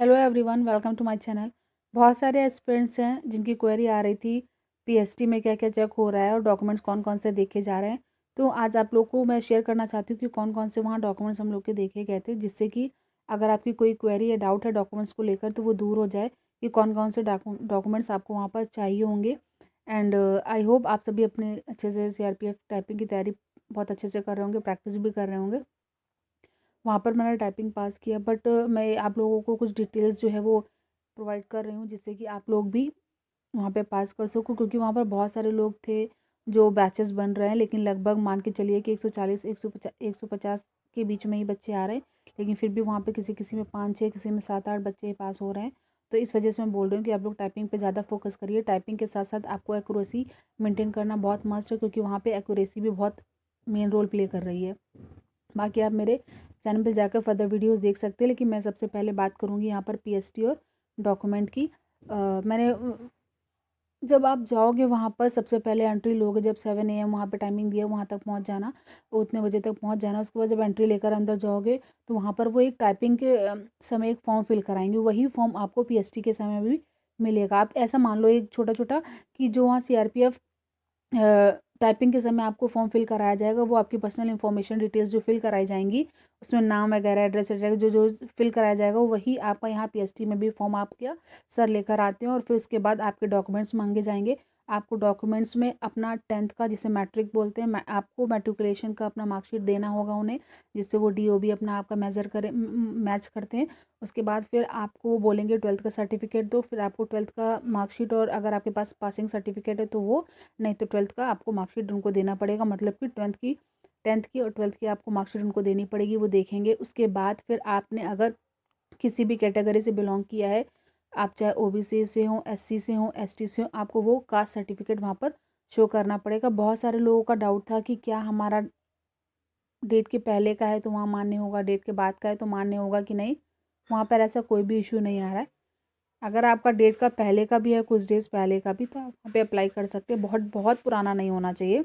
Hello everyone, welcome to my channel. बहुत सारे aspirants हैं जिनकी क्वेरी आ रही थी पीएसटी में क्या क्या चेक हो रहा है और डॉक्यूमेंट्स कौन कौन से देखे जा रहे हैं। तो आज आप लोग को मैं शेयर करना चाहती हूँ कि कौन कौन से वहाँ डॉक्यूमेंट्स हम लोग के देखे गए थे, जिससे कि अगर आपकी कोई क्वेरी या डाउट है डॉक्यूमेंट्स को लेकर तो वो दूर हो जाए कि कौन कौन से डॉक्यूमेंट्स आपको वहाँ पर चाहिए होंगे। एंड आई होप आप सभी अपने अच्छे से सीआरपीएफ टाइपिंग की तैयारी बहुत अच्छे से कर रहे होंगे, प्रैक्टिस भी कर रहे होंगे। वहाँ पर मैंने टाइपिंग पास किया, बट मैं आप लोगों को कुछ डिटेल्स जो है वो प्रोवाइड कर रही हूँ, जिससे कि आप लोग भी वहाँ पे पास कर सको, क्योंकि वहाँ पर बहुत सारे लोग थे जो बैचेस बन रहे हैं, लेकिन लगभग मान के चलिए कि 140 150 के बीच में ही बच्चे आ रहे हैं। लेकिन फिर भी वहाँ पे किसी किसी में 5-6, किसी में 7-8 बच्चे पास हो रहे हैं। तो इस वजह से मैं बोल रही हूँ कि आप लोग टाइपिंग पे ज़्यादा फोकस करिए। टाइपिंग के साथ साथ आपको एक्यूरेसी मेंटेन करना बहुत मस्ट है, क्योंकि वहाँ पे एक्यूरेसी भी बहुत मेन रोल प्ले कर रही है। बाकी आप मेरे चैनल पे जाकर फर्दर वीडियोस देख सकते हैं, लेकिन मैं सबसे पहले बात करूँगी यहाँ पर पीएसटी और डॉक्यूमेंट की। मैंने जब आप जाओगे वहाँ पर सबसे पहले एंट्री लोगे, जब 7 AM वहाँ पे टाइमिंग दिया वहाँ तक पहुँच जाना, उतने बजे तक पहुँच जाना। उसके बाद जब एंट्री लेकर अंदर जाओगे तो वहाँ पर वो एक टाइपिंग के समय एक फॉर्म फिल कराएंगे, वही फॉर्म आपको पीएसटी के समय भी मिलेगा। आप ऐसा मान लो एक छोटा छोटा कि जो वहाँ सीआरपीएफ टाइपिंग के समय आपको फॉर्म फिल कराया जाएगा, वो आपकी पर्सनल इन्फॉर्मेशन डिटेल्स जो फिल कराई जाएंगी, उसमें नाम वगैरह एड्रेस वगैरह जो जो फिल कराया जाएगा, वही आपका यहाँ पीएसटी में भी फॉर्म आपके सर लेकर आते हैं। और फिर उसके बाद आपके डॉक्यूमेंट्स मांगे जाएंगे। आपको डॉक्यूमेंट्स में अपना 10th का, जिसे मैट्रिक बोलते हैं, आपको मैट्रिकुलेशन का अपना मार्कशीट देना होगा उन्हें, जिससे वो डीओबी अपना आपका मेज़र करे, मैच करते हैं। उसके बाद फिर आपको वो बोलेंगे 12th का सर्टिफिकेट दो, फिर आपको 12th का मार्कशीट, और अगर आपके पास पासिंग सर्टिफिकेट है तो वो, नहीं तो 12th का आपको मार्कशीट उनको देना पड़ेगा। मतलब कि 10th की और 12th की आपको मार्कशीट उनको देनी पड़ेगी, वो देखेंगे। उसके बाद फिर आपने अगर किसी भी कैटेगरी से बिलोंग किया है, आप चाहे ओबीसी से हो, एससी से हो, एसटी से हो, आपको वो कास्ट सर्टिफिकेट वहाँ पर शो करना पड़ेगा। बहुत सारे लोगों का डाउट था कि क्या हमारा डेट के पहले का है तो वहाँ मान्य होगा, डेट के बाद का है तो मान्य होगा कि नहीं। वहाँ पर ऐसा कोई भी इशू नहीं आ रहा है। अगर आपका डेट का पहले का भी है, कुछ डेज पहले का भी, तो आप वहाँ पे अप्लाई कर सकते हैं। बहुत बहुत पुराना नहीं होना चाहिए।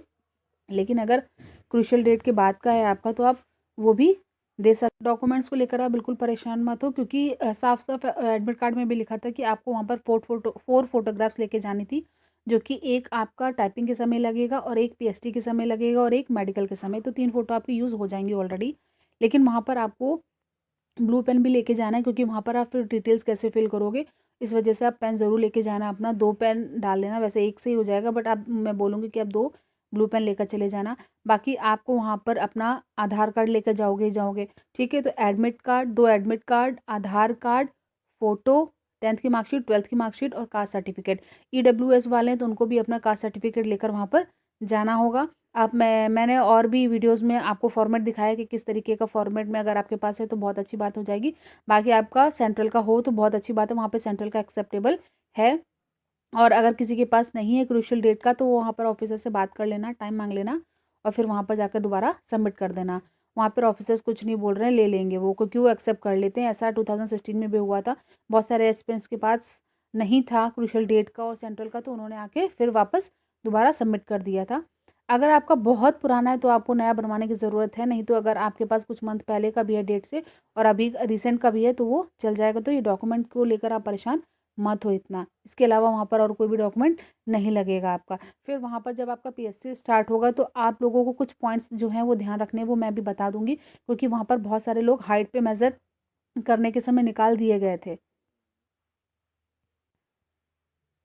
लेकिन अगर क्रूशियल डेट के बाद का है आपका, तो आप वो भी दे सकते। डॉक्यूमेंट्स को लेकर आप बिल्कुल परेशान मत हो, क्योंकि साफ साफ एडमिट कार्ड में भी लिखा था कि आपको वहाँ पर 4 फोटोग्राफ्स लेके जानी थी, जो कि एक आपका टाइपिंग के समय लगेगा, और एक पीएसटी के समय लगेगा, और एक मेडिकल के समय। तो 3 फोटो आपकी यूज़ हो जाएंगी ऑलरेडी। लेकिन वहाँ पर आपको ब्लू पेन भी लेके जाना है, क्योंकि वहाँ पर आप फिर डिटेल्स कैसे फिल करोगे, इस वजह से आप पेन ज़रूर लेके जाना अपना। 2 पेन डाल लेना, वैसे एक से ही हो जाएगा, बट आप, मैं बोलूँगी कि आप 2 ब्लू पेन लेकर चले जाना। बाकी आपको वहाँ पर अपना आधार कार्ड लेकर जाओगे ही जाओगे, ठीक है। तो एडमिट कार्ड, 2 एडमिट कार्ड, आधार कार्ड, फ़ोटो, 10th की मार्कशीट, 12th की मार्कशीट और कास्ट सर्टिफिकेट। ईडब्ल्यूएस वाले हैं तो उनको भी अपना कास्ट सर्टिफिकेट लेकर वहाँ पर जाना होगा। आप, मैंने और भी वीडियोस में आपको फॉर्मेट दिखाया कि किस तरीके का फॉर्मेट में अगर आपके पास है तो बहुत अच्छी बात हो जाएगी। बाकी आपका सेंट्रल का हो तो बहुत अच्छी बात है, वहाँ पे सेंट्रल का एक्सेप्टेबल है। और अगर किसी के पास नहीं है क्रूशियल डेट का, तो वो वहाँ पर ऑफिसर से बात कर लेना, टाइम मांग लेना, और फिर वहाँ पर जाकर दोबारा सबमिट कर देना। वहाँ पर ऑफिसर्स कुछ नहीं बोल रहे हैं, ले लेंगे वो, क्योंकि वो एक्सेप्ट कर लेते हैं। ऐसा 2016 में भी हुआ था। बहुत सारे एस्पिरेंट्स के पास नहीं था क्रूशियल डेट का और सेंट्रल का, तो उन्होंने आके फिर वापस दोबारा सबमिट कर दिया था। अगर आपका बहुत पुराना है तो आपको नया बनवाने की ज़रूरत है, नहीं तो अगर आपके पास कुछ मंथ पहले का भी है डेट से, और अभी रिसेंट का भी है, तो वो चल जाएगा। तो ये डॉक्यूमेंट को लेकर आप परेशान मत हो इतना। इसके अलावा वहाँ पर और कोई भी डॉक्यूमेंट नहीं लगेगा आपका। फिर वहाँ पर जब आपका पीएससी स्टार्ट होगा, तो आप लोगों को कुछ पॉइंट्स जो हैं वो ध्यान रखने हैं, वो मैं भी बता दूंगी, क्योंकि वहाँ पर बहुत सारे लोग हाइट पे मेज़र करने के समय निकाल दिए गए थे।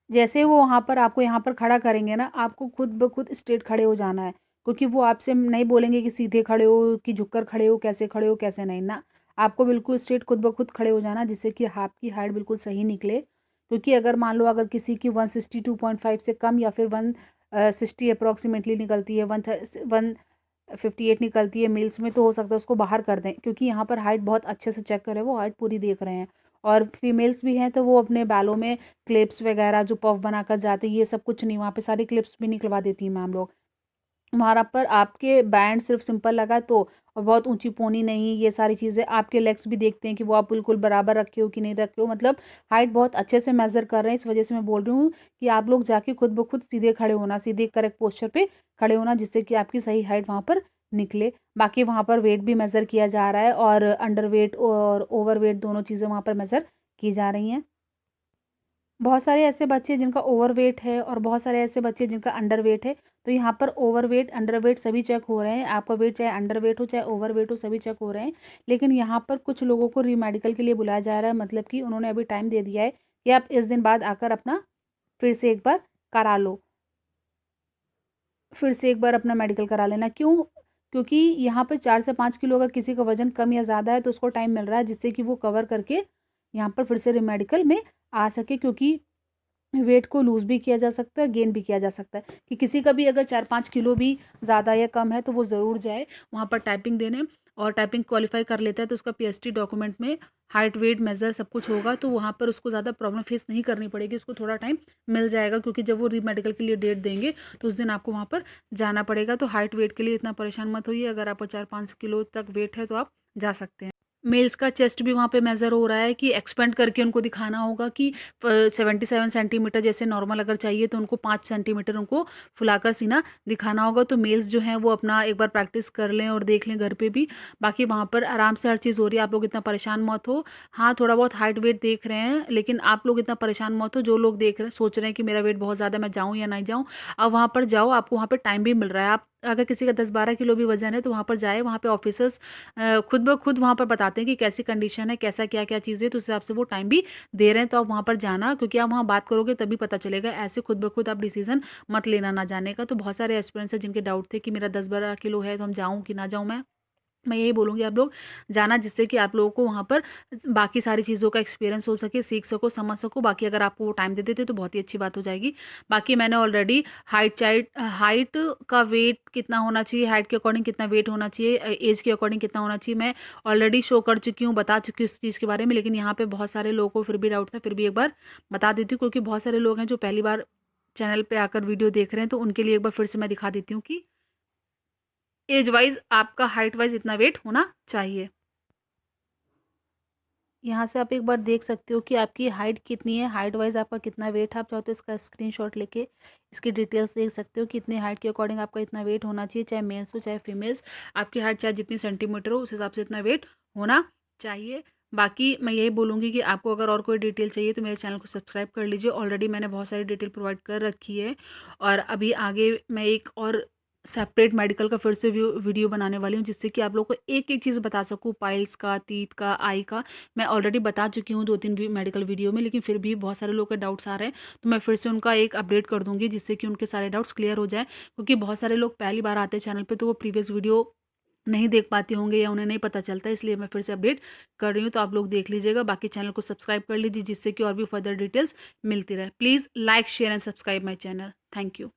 जैसे वो वहाँ पर आपको यहाँ पर खड़ा करेंगे ना, आपको खुद ब खुद स्ट्रेट खड़े हो जाना है, क्योंकि वो आपसे नहीं बोलेंगे कि सीधे खड़े हो, कि झुककर खड़े हो, कैसे नहीं ना। आपको बिल्कुल स्ट्रेट खुद ब खुद खड़े हो जाना, जिससे कि आपकी हाइट बिल्कुल सही निकले। क्योंकि अगर मान लो अगर किसी की 162.5 से कम, या फिर 160 अप्रॉक्सीमेटली निकलती है, 158 निकलती है मेल्स में, तो हो सकता है उसको बाहर कर दें, क्योंकि यहाँ पर हाइट बहुत अच्छे से चेक करें, वो हाइट पूरी देख रहे हैं। और फीमेल्स भी हैं तो वो अपने बालों में क्लिप्स वगैरह जो पफ बनाकर जाते हैं, ये सब कुछ नहीं, वहाँ पे सारी क्लिप्स भी निकलवा देती हैं मैम लोग। वहाँ पर आपके बैंड सिर्फ सिंपल लगा तो, और बहुत ऊंची पोनी नहीं, ये सारी चीज़ें। आपके लेग्स भी देखते हैं कि वो आप बिल्कुल बराबर रखे हो कि नहीं रखे हो, मतलब हाइट बहुत अच्छे से मेज़र कर रहे हैं। इस वजह से मैं बोल रही हूँ कि आप लोग जाके खुद ब खुद सीधे खड़े होना, सीधे करेक्ट पोस्चर पे खड़े होना, जिससे कि आपकी सही हाइट वहाँ पर निकले। बाकी वहाँ पर वेट भी मेज़र किया जा रहा है, और अंडर वेट और ओवर वेट दोनों चीज़ें वहाँ पर मेज़र की जा रही हैं। बहुत सारे ऐसे बच्चे जिनका ओवरवेट है और बहुत सारे ऐसे बच्चे जिनका अंडरवेट है, तो यहाँ पर ओवरवेट, अंडरवेट सभी चेक हो रहे हैं। आपका वेट चाहे अंडरवेट हो, चाहे ओवरवेट हो, सभी चेक हो रहे हैं। लेकिन यहाँ पर कुछ लोगों को रीमेडिकल के लिए बुलाया जा रहा है, मतलब कि उन्होंने अभी टाइम दे दिया है कि आप इस दिन बाद आकर अपना फिर से एक बार करा लो। फिर से एक बार अपना मेडिकल करा लेना। क्यों? क्योंकि यहाँ पे 4 से 5 किलो अगर किसी का वज़न कम या ज़्यादा है तो उसको टाइम मिल रहा है जिससे कि वो कवर करके यहाँ पर फिर से मेडिकल में आ सके, क्योंकि वेट को लूज़ भी किया जा सकता है, गेन भी किया जा सकता है कि किसी का भी अगर 4-5 किलो भी ज़्यादा या कम है तो वो ज़रूर जाए वहाँ पर टाइपिंग देने, और टाइपिंग क्वालिफ़ाई कर लेता है तो उसका पीएसटी डॉक्यूमेंट में हाइट, वेट, मेज़र सब कुछ होगा, तो वहाँ पर उसको ज़्यादा प्रॉब्लम फेस नहीं करनी पड़ेगी, उसको थोड़ा टाइम मिल जाएगा, क्योंकि जब वो री-मेडिकल के लिए डेट देंगे तो उस दिन आपको वहाँ पर जाना पड़ेगा। तो हाइट, वेट के लिए इतना परेशान मत होइए, अगर आपका 4-5 किलो तक वेट है तो आप जा सकते हैं। मेल्स का चेस्ट भी वहाँ पे मेज़र हो रहा है कि एक्सपेंड करके उनको दिखाना होगा कि 77 सेंटीमीटर जैसे नॉर्मल अगर चाहिए तो उनको 5 सेंटीमीटर उनको फुलाकर सीना दिखाना होगा। तो मेल्स जो हैं वो अपना एक बार प्रैक्टिस कर लें और देख लें घर पे भी। बाकी वहाँ पर आराम से हर चीज़ हो रही है, आप लोग इतना परेशान मत हो। हाँ, थोड़ा बहुत हाइट वेट देख रहे हैं, लेकिन आप लोग इतना परेशान मत हो। जो लोग देख रहे हैं, सोच रहे हैं कि मेरा वेट बहुत ज़्यादा है, मैं जाऊँ या नहीं जाऊँ, अब वहाँ पर जाओ, आपको वहाँ पे टाइम भी मिल रहा है। आप अगर किसी का 10-12 किलो भी वज़न है तो वहाँ पर जाए, वहाँ पे ऑफ़िसर्स खुद ब खुद वहाँ पर बताते हैं कि कैसी कंडीशन है, कैसा क्या-क्या चीज़ें है, तो उस हिसाब से वो टाइम भी दे रहे हैं, तो आप वहाँ पर जाना, क्योंकि आप वहाँ बात करोगे तभी पता चलेगा, ऐसे खुद ब खुद आप डिसीज़न मत लेना ना जाने का। तो बहुत सारे एस्पिरेंट्स हैं जिनके डाउट थे कि मेरा 10-12 किलो है तो हम जाऊँ कि ना जाऊँ मैं यही बोलूँगी आप लोग जाना, जिससे कि आप लोगों को वहाँ पर बाकी सारी चीज़ों का एक्सपीरियंस हो सके, सीख सको, समझ सको। बाकी अगर आपको वो टाइम दे देते तो बहुत ही अच्छी बात हो जाएगी। बाकी मैंने ऑलरेडी हाइट का वेट कितना होना चाहिए, हाइट के अकॉर्डिंग कितना वेट होना चाहिए, एज के अकॉर्डिंग कितना होना चाहिए, मैं ऑलरेडी शो कर चुकी हूँ, बता चुकी हूँ इस चीज़ के बारे में। लेकिन यहाँ पे बहुत सारे लोगों को फिर भी डाउट था, फिर भी एक बार बता देती हूँ, क्योंकि बहुत सारे लोग हैं जो पहली बार चैनल पे आकर वीडियो देख रहे हैं, तो उनके लिए एक बार फिर से मैं दिखा देती हूँ कि एज वाइज़ आपका हाइट वाइज़ इतना वेट होना चाहिए। यहाँ से आप एक बार देख सकते हो कि आपकी हाइट कितनी है, हाइट वाइज़ आपका कितना वेट है। आप चाहो तो इसका स्क्रीनशॉट लेके इसकी डिटेल्स देख सकते हो कि इतनी हाइट के अकॉर्डिंग आपका इतना वेट होना चाहिए, चाहे मेल्स हो चाहे फीमेल्स। आपकी हाइट चाहे जितनी सेंटीमीटर हो उस हिसाब से इतना वेट होना चाहिए। बाकी मैं यही बोलूँगी कि आपको अगर और कोई डिटेल चाहिए तो मेरे चैनल को सब्सक्राइब कर लीजिए। ऑलरेडी मैंने बहुत सारी डिटेल प्रोवाइड कर रखी है, और अभी आगे मैं एक और सेपरेट मेडिकल का फिर से वीडियो बनाने वाली हूँ, जिससे कि आप लोग को एक-एक चीज़ बता सकूँ, पाइल्स का, तीत का, आई का। मैं ऑलरेडी बता चुकी हूँ 2-3 मेडिकल वीडियो में, लेकिन फिर भी बहुत सारे लोगों के डाउट्स आ रहे हैं, तो मैं फिर से उनका एक अपडेट कर दूँगी, जिससे कि उनके सारे डाउट्स क्लियर हो जाएँ। क्योंकि बहुत सारे लोग पहली बार आते हैं चैनल पे, तो वो प्रीवियस वीडियो नहीं देख पाते होंगे या उन्हें नहीं पता चलता, इसलिए मैं फिर से अपडेट कर रही हूँ, तो आप लोग देख लीजिएगा। बाकी चैनल को सब्सक्राइब कर लीजिए, जिससे कि और भी फर्दर डिटेल्स मिलती रहे। Please like, share and subscribe my channel. Thank you.